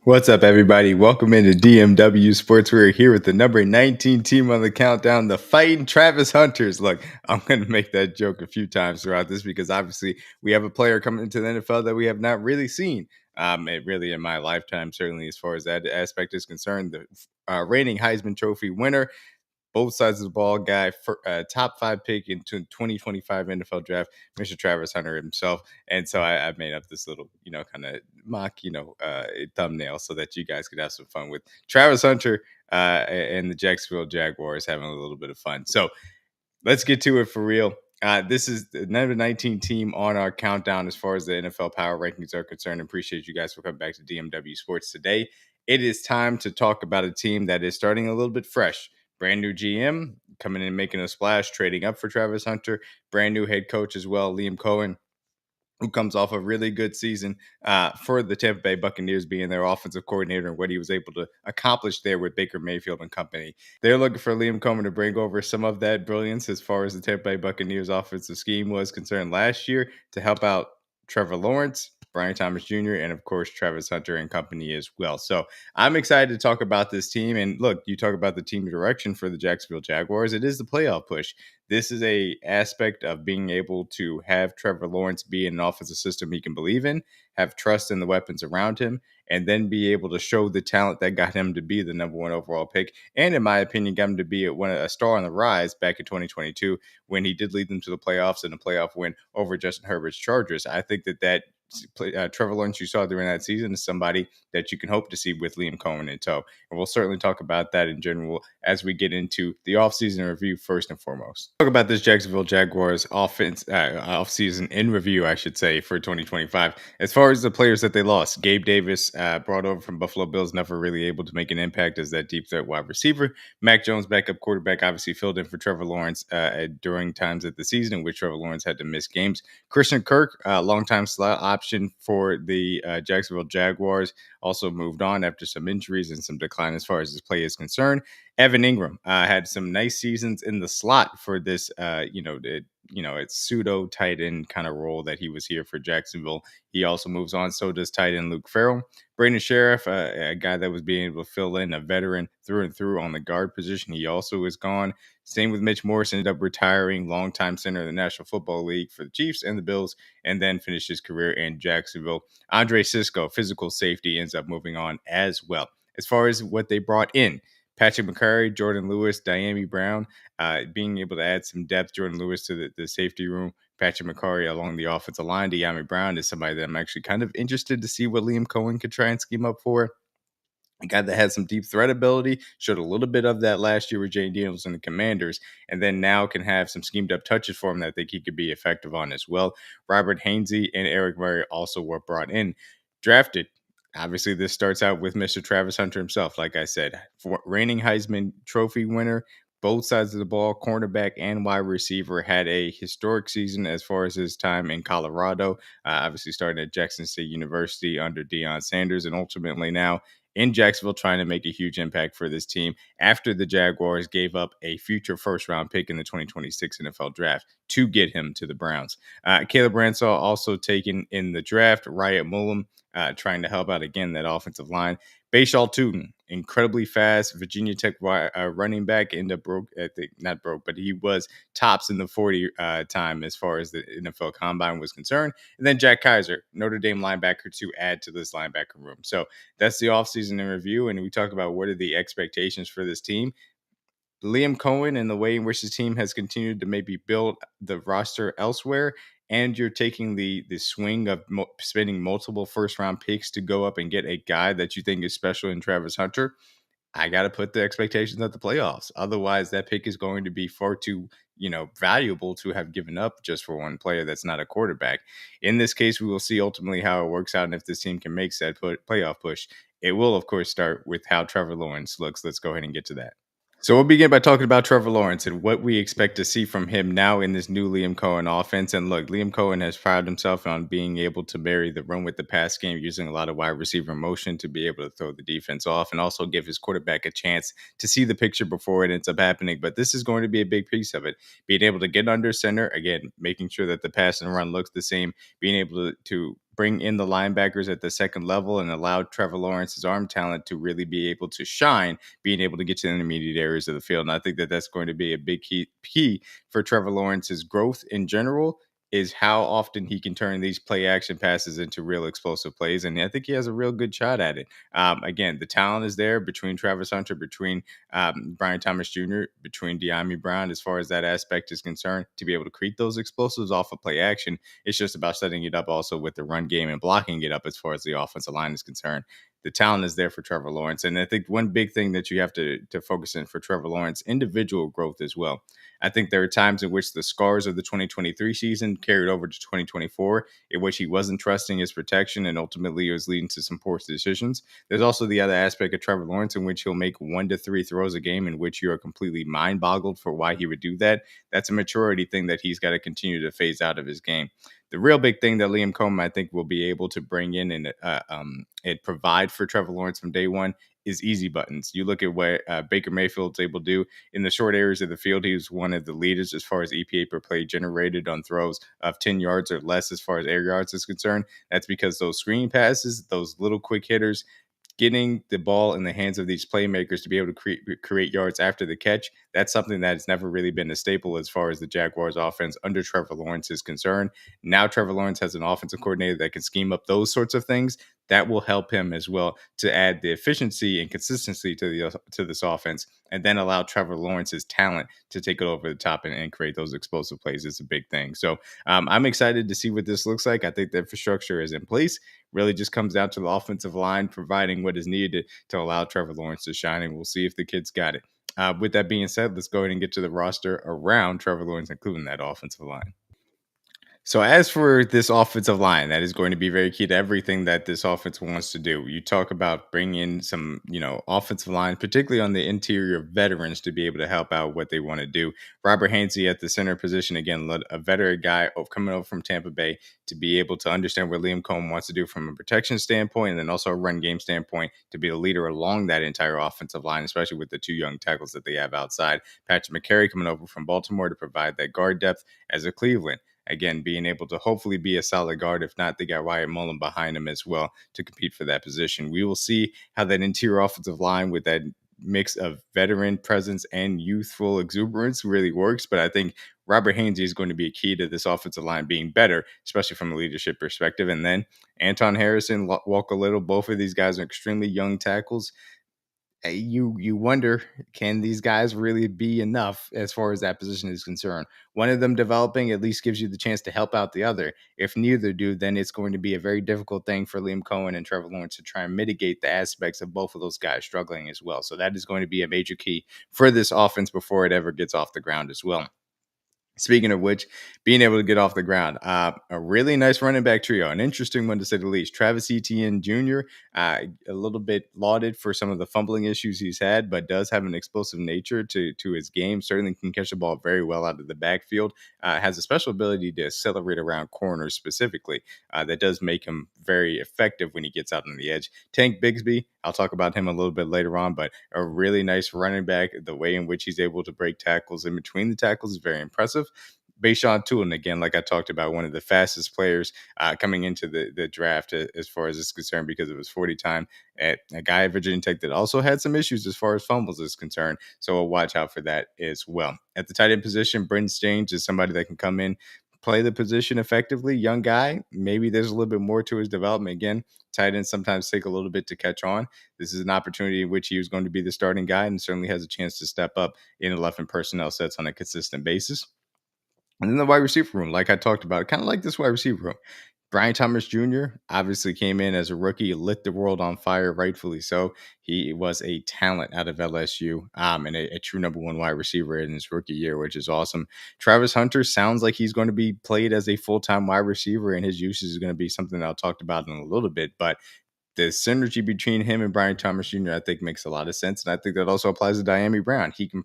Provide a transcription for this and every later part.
What's up, everybody? Welcome into DMW Sports. We're here with the number 19 team on the countdown, the Fighting Travis Hunters. Look, I'm going to make that joke a few times throughout this because obviously we have a player coming into the NFL that we have not really seen. Really in my lifetime, certainly as far as that aspect is concerned, the reigning Heisman Trophy winner, both sides of the ball guy, for top 5 pick into 2025 NFL draft, Mr. Travis Hunter himself. And so I made up this little, kind of mock, thumbnail so that you guys could have some fun with Travis Hunter and the Jacksonville Jaguars having a little bit of fun. So let's get to it for real. This is the number 19 team on our countdown as far as the NFL power rankings are concerned. Appreciate you guys for coming back to DMW Sports today. It is time to talk about a team that is starting a little bit fresh. Brand new GM coming in and making a splash, trading up for Travis Hunter. Brand new head coach as well, Liam Coen, who comes off a really good season for the Tampa Bay Buccaneers, being their offensive coordinator and what he was able to accomplish there with Baker Mayfield and company. They're looking for Liam Coen to bring over some of that brilliance as far as the Tampa Bay Buccaneers offensive scheme was concerned last year to help out Trevor Lawrence, Brian Thomas Jr., and of course, Travis Hunter and company as well. So I'm excited to talk about this team. And look, you talk about the team direction for the Jacksonville Jaguars. It is the playoff push. This is a aspect of being able to have Trevor Lawrence be in an offensive system he can believe in, have trust in the weapons around him, and then be able to show the talent that got him to be the number 1 overall pick. And in my opinion, got him to be a star on the rise back in 2022 when he did lead them to the playoffs and a playoff win over Justin Herbert's Chargers. I think that Trevor Lawrence you saw during that season is somebody that you can hope to see with Liam Coen in tow. And we'll certainly talk about that in general as we get into the offseason review first and foremost. Talk about this Jacksonville Jaguars offseason in review, I should say, for 2025. As far as the players that they lost, Gabe Davis, brought over from Buffalo Bills, never really able to make an impact as that deep threat wide receiver. Mac Jones, backup quarterback, obviously filled in for Trevor Lawrence during times of the season in which Trevor Lawrence had to miss games. Christian Kirk, longtime slot option for the Jacksonville Jaguars, also moved on after some injuries and some decline as far as his play is concerned. Evan Ingram had some nice seasons in the slot for this, it's pseudo tight end kind of role that he was here for Jacksonville. He also moves on. So does tight end Luke Farrell. Brandon Sheriff, a guy that was being able to fill in, a veteran through and through on the guard position. He also is gone. Same with Mitch Morse, ended up retiring, longtime center of the National Football League for the Chiefs and the Bills, and then finished his career in Jacksonville. Andre Sisco, physical safety, ends up moving on as well. As far as what they brought in, Patrick McCurry, Jordan Lewis, Diami Brown, being able to add some depth, Jordan Lewis to the safety room, Patrick McCurry along the offensive line. Diami Brown is somebody that I'm actually kind of interested to see what Liam Coen could try and scheme up for. A guy that had some deep threat ability, showed a little bit of that last year with Jane Daniels and the Commanders, and then now can have some schemed up touches for him that I think he could be effective on as well. Robert Hainsey and Eric Murray also were brought in. Drafted, obviously, this starts out with Mr. Travis Hunter himself, like I said, reigning Heisman Trophy winner. Both sides of the ball, cornerback and wide receiver, had a historic season as far as his time in Colorado. Obviously, starting at Jackson State University under Deion Sanders, and ultimately now in Jacksonville trying to make a huge impact for this team after the Jaguars gave up a future first-round pick in the 2026 NFL Draft to get him to the Browns. Caleb Bransall also taken in the draft. Riot Mullum trying to help out again that offensive line. Bashal Tootin, incredibly fast Virginia Tech running back, ended up not broke, but he was tops in the 40 time as far as the NFL Combine was concerned. And then Jack Kaiser, Notre Dame linebacker, to add to this linebacker room. So that's the offseason in review, and we talk about what are the expectations for this team. Liam Coen and the way in which the team has continued to maybe build the roster elsewhere, and you're taking the swing of spending multiple first-round picks to go up and get a guy that you think is special in Travis Hunter, I got to put the expectations at the playoffs. Otherwise, that pick is going to be far too, valuable to have given up just for one player that's not a quarterback. In this case, we will see ultimately how it works out and if this team can make that playoff push. It will, of course, start with how Trevor Lawrence looks. Let's go ahead and get to that. So we'll begin by talking about Trevor Lawrence and what we expect to see from him now in this new Liam Coen offense. And look, Liam Coen has prided himself on being able to marry the run with the pass game, using a lot of wide receiver motion to be able to throw the defense off and also give his quarterback a chance to see the picture before it ends up happening. But this is going to be a big piece of it. Being able to get under center, again, making sure that the pass and run looks the same, being able to bring in the linebackers at the second level and allow Trevor Lawrence's arm talent to really be able to shine, being able to get to the intermediate areas of the field. And I think that that's going to be a big key for Trevor Lawrence's growth in general, is how often he can turn these play action passes into real explosive plays. And I think he has a real good shot at it. Again, the talent is there between Travis Hunter, between Brian Thomas Jr., between De'Ami Brown, as far as that aspect is concerned, to be able to create those explosives off of play action. It's just about setting it up also with the run game and blocking it up as far as the offensive line is concerned. The talent is there for Trevor Lawrence. And I think one big thing that you have to focus in for Trevor Lawrence, individual growth as well. I think there are times in which the scars of the 2023 season carried over to 2024, in which he wasn't trusting his protection and ultimately it was leading to some poor decisions. There's also the other aspect of Trevor Lawrence in which he'll make 1 to 3 throws a game in which you are completely mind boggled for why he would do that. That's a maturity thing that he's got to continue to phase out of his game. The real big thing that Liam Coen, I think, will be able to bring in and provide for Trevor Lawrence from day one is easy buttons. You look at what Baker Mayfield's able to do in the short areas of the field. He was one of the leaders as far as EPA per play generated on throws of 10 yards or less as far as air yards is concerned. That's because those screen passes, those little quick hitters, getting the ball in the hands of these playmakers to be able to create yards after the catch, that's something that has never really been a staple as far as the Jaguars offense under Trevor Lawrence is concerned. Now Trevor Lawrence has an offensive coordinator that can scheme up those sorts of things. That will help him as well to add the efficiency and consistency to this offense, and then allow Trevor Lawrence's talent to take it over the top and create those explosive plays. It's a big thing. So I'm excited to see what this looks like. I think the infrastructure is in place. Really just comes down to the offensive line providing what is needed to allow Trevor Lawrence to shine, and we'll see if the kids got it. With that being said, let's go ahead and get to the roster around Trevor Lawrence, including that offensive line. So as for this offensive line, that is going to be very key to everything that this offense wants to do. You talk about bringing in some, offensive line, particularly on the interior veterans to be able to help out what they want to do. Robert Hainsey at the center position, again, a veteran guy coming over from Tampa Bay to be able to understand what Liam Coen wants to do from a protection standpoint and then also a run game standpoint to be a leader along that entire offensive line, especially with the 2 young tackles that they have outside. Patrick McCary coming over from Baltimore to provide that guard depth as a Cleveland. Again, being able to hopefully be a solid guard. If not, they got Wyatt Mullen behind him as well to compete for that position. We will see how that interior offensive line with that mix of veteran presence and youthful exuberance really works. But I think Robert Hainsey is going to be a key to this offensive line being better, especially from a leadership perspective. And then Anton Harrison, Walker Little, both of these guys are extremely young tackles. You wonder, can these guys really be enough as far as that position is concerned? One of them developing at least gives you the chance to help out the other. If neither do, then it's going to be a very difficult thing for Liam Coen and Trevor Lawrence to try and mitigate the aspects of both of those guys struggling as well. So that is going to be a major key for this offense before it ever gets off the ground as well. Speaking of which, being able to get off the ground, a really nice running back trio, an interesting one to say the least. Travis Etienne Jr., a little bit lauded for some of the fumbling issues he's had, but does have an explosive nature to his game. Certainly can catch the ball very well out of the backfield. Has a special ability to accelerate around corners specifically. That does make him very effective when he gets out on the edge. Tank Bigsby, I'll talk about him a little bit later on, but a really nice running back. The way in which he's able to break tackles in between the tackles is very impressive. Bayshawn Tulin, again, like I talked about, one of the fastest players coming into the draft as far as it's concerned because of his 40 time. At a guy at Virginia Tech that also had some issues as far as fumbles is concerned. So we'll watch out for that as well. At the tight end position, Brenton Stange is somebody that can come in, play the position effectively. Young guy, maybe there's a little bit more to his development. Again, tight ends sometimes take a little bit to catch on. This is an opportunity in which he was going to be the starting guy and certainly has a chance to step up in 11 personnel sets on a consistent basis. And then the wide receiver room, like I talked about, kind of like this wide receiver room. Brian Thomas Jr. obviously came in as a rookie, lit the world on fire, rightfully so. He was a talent out of LSU and a true number 1 wide receiver in his rookie year, which is awesome. Travis Hunter sounds like he's going to be played as a full-time wide receiver, and his usage is going to be something that I'll talk about in a little bit. But the synergy between him and Brian Thomas Jr., I think, makes a lot of sense. And I think that also applies to De'Ami Brown. He can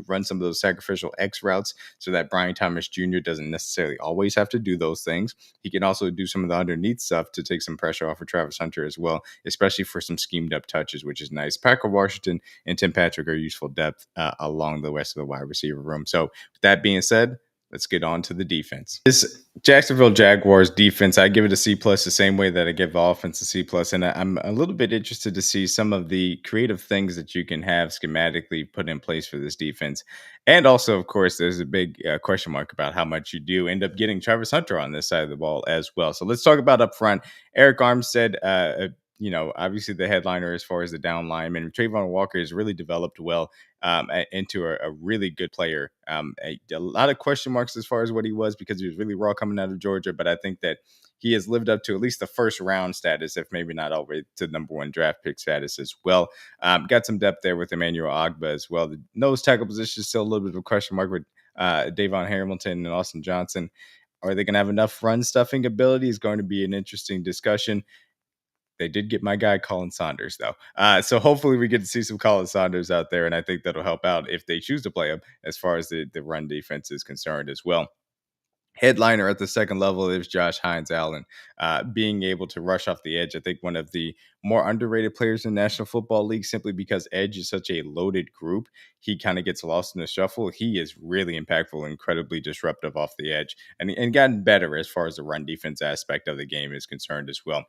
run some of those sacrificial X routes so that Brian Thomas Jr. doesn't necessarily always have to do those things. He can also do some of the underneath stuff to take some pressure off of Travis Hunter as well, especially for some schemed up touches, which is nice. Packer Washington and Tim Patrick are useful depth along the rest of the wide receiver room. So with that being said, let's get on to the defense. This Jacksonville Jaguars defense, I give it a C plus the same way that I give the offense a C plus, and I'm a little bit interested to see some of the creative things that you can have schematically put in place for this defense, and also, of course, there's a big question mark about how much you do end up getting Travis Hunter on this side of the ball as well. So let's talk about up front. Eric Armstead, obviously the headliner as far as the down lineman. Trayvon Walker has really developed well into a really good player. A lot of question marks as far as what he was because he was really raw coming out of Georgia, but I think that he has lived up to at least the first round status, if maybe not all the way to number one draft pick status as well. Got some depth there with Emmanuel Ogba as well. The nose tackle position is still a little bit of a question mark with Davon Hamilton and Austin Johnson. Are they going to have enough run stuffing ability? Is going to be an interesting discussion. They did get my guy Colin Saunders, though. So hopefully we get to see some Colin Saunders out there, and I think that'll help out if they choose to play him as far as the run defense is concerned as well. Headliner at the second level is Josh Hines Allen, being able to rush off the edge. I think one of the more underrated players in the National Football League, simply because edge is such a loaded group. He kind of gets lost in the shuffle. He is really impactful, incredibly disruptive off the edge, and gotten better as far as the run defense aspect of the game is concerned as well.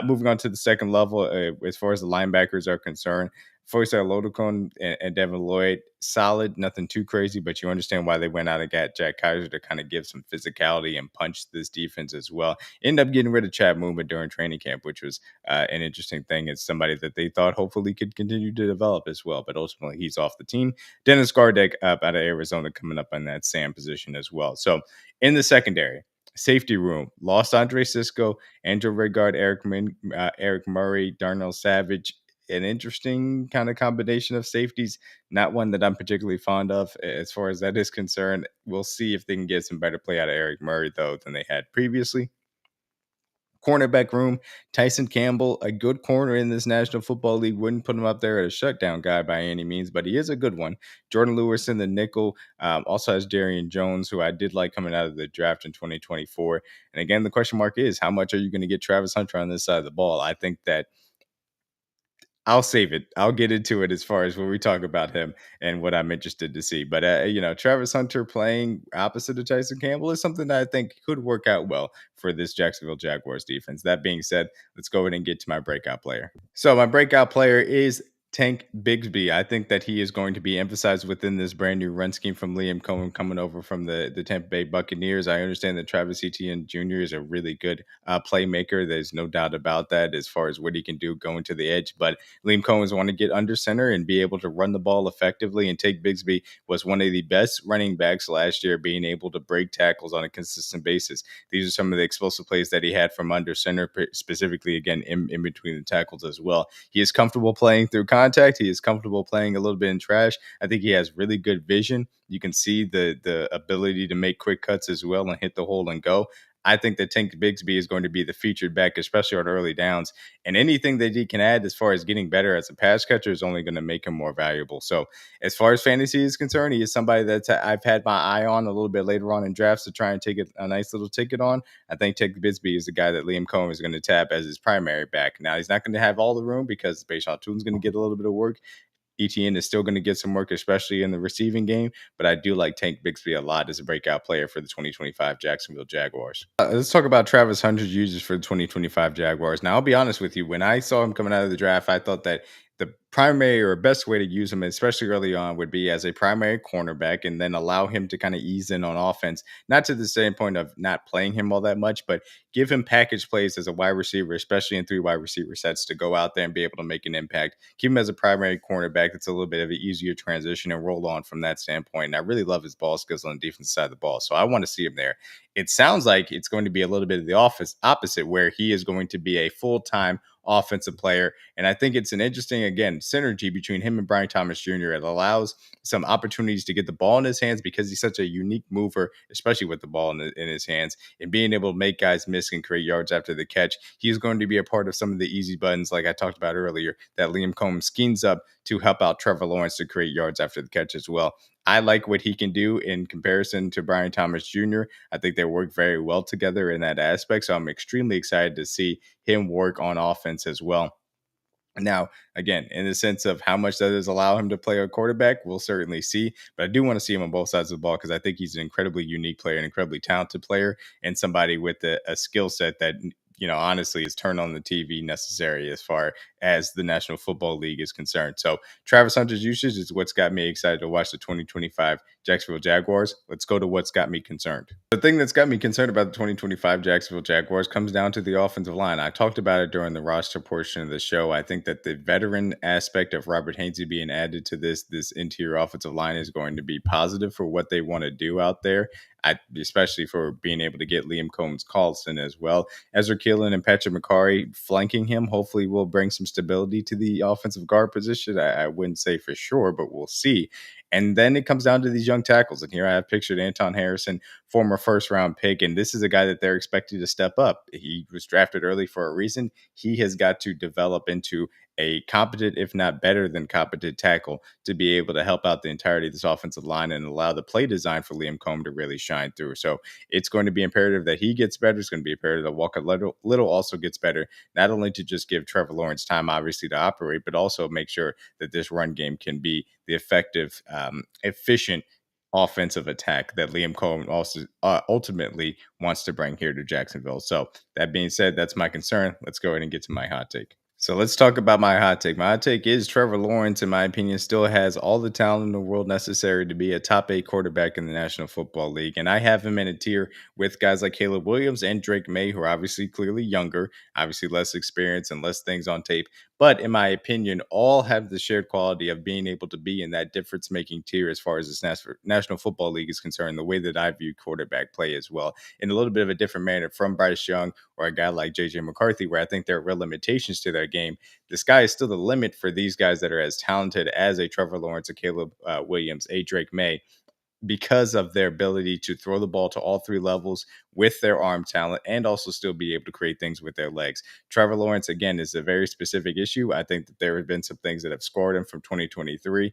Moving on to the second level, as far as the linebackers are concerned, Foyce Lodocon and Devin Lloyd, solid, nothing too crazy, but you understand why they went out and got Jack Kaiser to kind of give some physicality and punch this defense as well. End up getting rid of Chad Muma during training camp, which was an interesting thing. It's somebody that they thought hopefully could continue to develop as well, but ultimately he's off the team. Dennis Gardeck up out of Arizona coming up in that Sam position as well. So in the secondary, safety room, lost Andre Cisco, Andrew Regard, Eric Murray, Darnell Savage. An interesting kind of combination of safeties, not one that I'm particularly fond of as far as that is concerned. We'll see if they can get some better play out of Eric Murray, though, than they had previously. Cornerback room, Tyson Campbell, a good corner in this National Football League. Wouldn't put him up there as a shutdown guy by any means, but he is a good one. Jordan Lewis in the nickel, also has Darian Jones, who I did like coming out of the draft in 2024. And again, the question mark is, how much are you going to get Travis Hunter on this side of the ball? I think that I'll save it. I'll get into it as far as when we talk about him and what I'm interested to see. But, Travis Hunter playing opposite of Tyson Campbell is something that I think could work out well for this Jacksonville Jaguars defense. That being said, let's go ahead and get to my breakout player. So my breakout player is Tank Bigsby. I think that he is going to be emphasized within this brand new run scheme from Liam Coen coming over from the Tampa Bay Buccaneers. I understand that Travis Etienne Jr. is a really good playmaker. There's no doubt about that as far as what he can do going to the edge. But Liam Cohen's want to get under center and be able to run the ball effectively. And Tank Bigsby was one of the best running backs last year, being able to break tackles on a consistent basis. These are some of the explosive plays that he had from under center, specifically, again, in between the tackles as well. He is comfortable playing through contact. He is comfortable playing a little bit in trash. I think he has really good vision. You can see the ability to make quick cuts as well and hit the hole and go. I think that Tank Bigsby is going to be the featured back, especially on early downs. And anything that he can add as far as getting better as a pass catcher is only going to make him more valuable. So as far as fantasy is concerned, he is somebody that I've had my eye on a little bit later on in drafts to try and take a nice little ticket on. I think Tank Bigsby is the guy that Liam Coen is going to tap as his primary back. Now, he's not going to have all the room because Bashaw Tutin's going to get a little bit of work. Etienne is still going to get some work, especially in the receiving game. But I do like Tank Bigsby a lot as a breakout player for the 2025 Jacksonville Jaguars. Let's talk about Travis Hunter's users for the 2025 Jaguars. Now, I'll be honest with you. When I saw him coming out of the draft, I thought that the primary or best way to use him, especially early on, would be as a primary cornerback and then allow him to kind of ease in on offense. Not to the same point of not playing him all that much, but give him package plays as a wide receiver, especially in 3 wide receiver sets, to go out there and be able to make an impact. Keep him as a primary cornerback. It's a little bit of an easier transition and roll on from that standpoint. And I really love his ball skills on the defensive side of the ball. So I want to see him there. It sounds like it's going to be a little bit of the opposite, where he is going to be a full-time offensive player. And I think it's an interesting, again, synergy between him and Brian Thomas Jr. It allows some opportunities to get the ball in his hands because he's such a unique mover, especially with the ball in his hands, and being able to make guys miss and create yards after the catch. He's going to be a part of some of the easy buttons, like I talked about earlier, that Liam Coen schemes up to help out Trevor Lawrence to create yards after the catch as well. I like what he can do in comparison to Brian Thomas Jr. I think they work very well together in that aspect. So I'm extremely excited to see him work on offense as well. Now, again, in the sense of how much that does allow him to play a quarterback, we'll certainly see. But I do want to see him on both sides of the ball because I think he's an incredibly unique player, an incredibly talented player, and somebody with a skill set that, honestly is turned on the TV necessary as far as the National Football League is concerned. So Travis Hunter's usage is what's got me excited to watch the 2025 Jacksonville Jaguars. Let's go to what's got me concerned. The thing that's got me concerned about the 2025 Jacksonville Jaguars comes down to the offensive line. I talked about it during the roster portion of the show. I think that the veteran aspect of Robert Hainsey being added to this interior offensive line is going to be positive for what they want to do out there. Especially for being able to get Liam Combs Carlson as well. Ezra Keelan and Patrick McCarry flanking him hopefully will bring some stability to the offensive guard position. I wouldn't say for sure, but we'll see. And then it comes down to these young tackles. And here I have pictured Anton Harrison, former first round pick. And this is a guy that they're expecting to step up. He was drafted early for a reason. He has got to develop into a competent, if not better than competent tackle to be able to help out the entirety of this offensive line and allow the play design for Liam Combs to really shine through. So it's going to be imperative that he gets better. It's going to be imperative that Walker Little also gets better, not only to just give Trevor Lawrence time, obviously, to operate, but also make sure that this run game can be the effective, efficient offensive attack that Liam Cohen also ultimately wants to bring here to Jacksonville. So that being said, that's my concern. Let's go ahead and get to my hot take. So let's talk about my hot take. My hot take is Trevor Lawrence, in my opinion, still has all the talent in the world necessary to be a top 8 quarterback in the National Football League. And I have him in a tier with guys like Caleb Williams and Drake May, who are obviously clearly younger, obviously less experience and less things on tape. But in my opinion, all have the shared quality of being able to be in that difference making tier as far as this National Football League is concerned, the way that I view quarterback play as well, in a little bit of a different manner from Bryce Young or a guy like JJ McCarthy, where I think there are real limitations to their game. The sky is still the limit for these guys that are as talented as a Trevor Lawrence, a Caleb Williams, a Drake May, because of their ability to throw the ball to all 3 levels with their arm talent and also still be able to create things with their legs. Trevor Lawrence, again, is a very specific issue. I think that there have been some things that have scored him from 2023,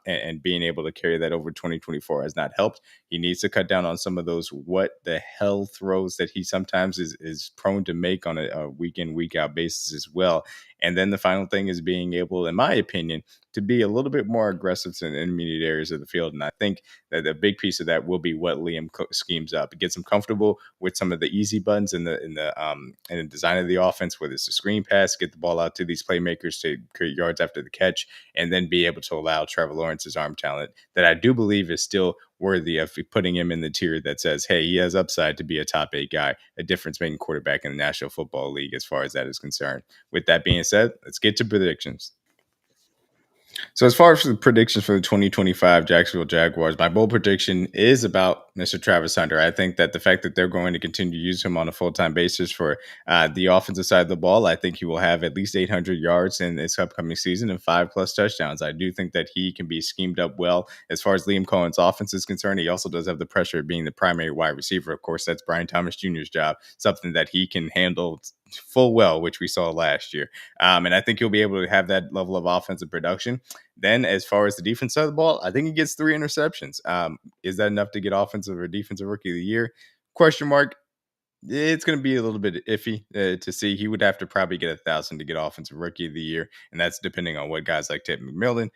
and being able to carry that over 2024 has not helped. He needs to cut down on some of those what the hell throws that he sometimes is prone to make on a week in, week out basis as well. And then the final thing is being able, in my opinion, to be a little bit more aggressive in the intermediate areas of the field. And I think that a big piece of that will be what Liam schemes up. It gets him comfortable with some of the easy buttons in the design of the offense, whether it's a screen pass, get the ball out to these playmakers to create yards after the catch, and then be able to allow Trevor Lawrence's arm talent that I do believe is still worthy of putting him in the tier that says, hey, he has upside to be a top 8 guy, a difference-making quarterback in the National Football League as far as that is concerned. With that being said, let's get to predictions. So as far as the predictions for the 2025 Jacksonville Jaguars, my bold prediction is about Mr. Travis Hunter. I think that the fact that they're going to continue to use him on a full-time basis for the offensive side of the ball, I think he will have at least 800 yards in this upcoming season and 5+ touchdowns. I do think that he can be schemed up well. As far as Liam Cohen's offense is concerned, he also does have the pressure of being the primary wide receiver. Of course, that's Brian Thomas Jr.'s job, something that he can handle full well, which we saw last year. And I think he'll be able to have that level of offensive production. Then, as far as the defense side of the ball, I think he gets 3 interceptions. Is that enough to get offensive or defensive rookie of the year? Question mark. It's going to be a little bit iffy to see. He would have to probably get 1,000 to get offensive rookie of the year, and that's depending on what guys like Ted McMillan,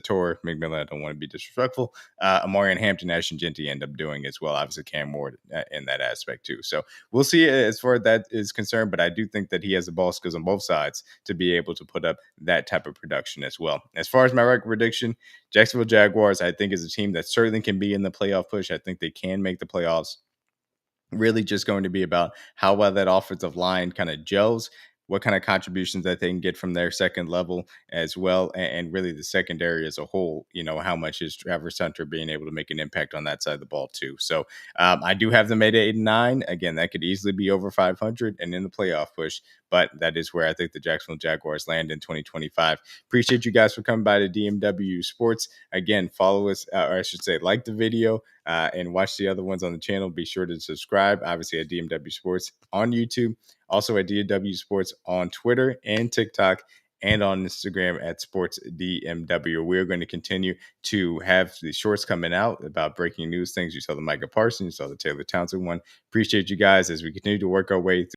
Tor McMillan, I don't want to be disrespectful, Amarian Hampton, Ashton Genty end up doing as well. Obviously, Cam Ward in that aspect too. So we'll see as far as that is concerned, but I do think that he has the ball skills on both sides to be able to put up that type of production as well. As far as my record prediction, Jacksonville Jaguars, I think, is a team that certainly can be in the playoff push. I think they can make the playoffs. Really just going to be about how well that offensive line kind of gels, what kind of contributions that they can get from their second level as well, and really the secondary as a whole. How much is Travis Hunter being able to make an impact on that side of the ball too? So I do have them at 8 and 9. Again, that could easily be over 500 and in the playoff push, but that is where I think the Jacksonville Jaguars land in 2025. Appreciate you guys for coming by to DMW Sports. Again, follow us, or I should say, like the video. And watch the other ones on the channel. Be sure to subscribe, obviously, at DMW Sports on YouTube, also at DMW Sports on Twitter and TikTok, and on Instagram at Sports DMW. We're going to continue to have the shorts coming out about breaking news things. You saw the Micah Parsons, you saw the Taylor Townsend one. Appreciate you guys as we continue to work our way through